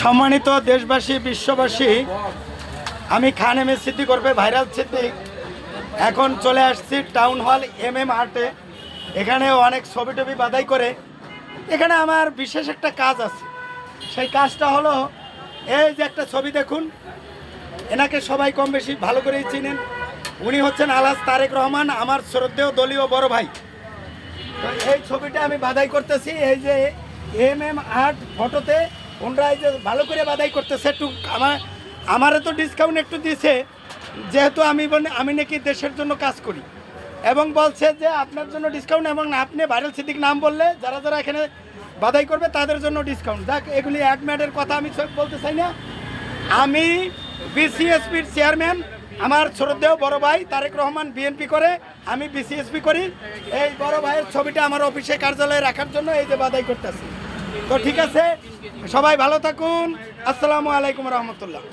সম্মানিত দেশবাসী, বিশ্ববাসী, আমি খান এম এ সিদ্দিক ওরফে ভাইরাল সিদ্দিক এখন চলে আসছি টাউন হল MM আর্টে। এখানে অনেক ছবি টবি বাধাই করে এখানে আমার বিশেষ একটা কাজ আছে। সেই কাজটা হলো এই যে একটা ছবি দেখুন, এনাকে সবাই কম বেশি ভালো করেই চিনেন। উনি হচ্ছেন আলহাজ তারেক রহমান, আমার শ্রদ্ধেয় দলীয় বড় ভাই। তো এই ছবিটা আমি বাধাই করতেছি এই যে MM আর্ট ফটোতে। ওনারা এই যে ভালো করে বাধাই করতেছে, একটু আমারও তো ডিসকাউন্ট একটু দিয়েছে, যেহেতু আমি নাকি দেশের জন্য কাজ করি, এবং বলছে যে আপনার জন্য ডিসকাউন্ট, এবং আপনি ভাইরাল সিদ্দিক নাম বললে যারা যারা এখানে বাধাই করবে তাদের জন্য ডিসকাউন্ট। যাক, এগুলি অ্যাডম্যাডের কথা আমি বলতে চাই না। আমি BCSPর চেয়ারম্যান, আমার শ্রদ্ধেয় বড় ভাই তারেক রহমান BNP করে, আমি BCSP করি। এই বড় ভাইয়ের ছবিটা আমার অফিসে কার্যালয়ে রাখার জন্য এই যে বাধাই করতেছি। তো ঠিক আছে, সবাই ভালো থাকুন। আসসালামু আলাইকুম রহমতুল্লাহ।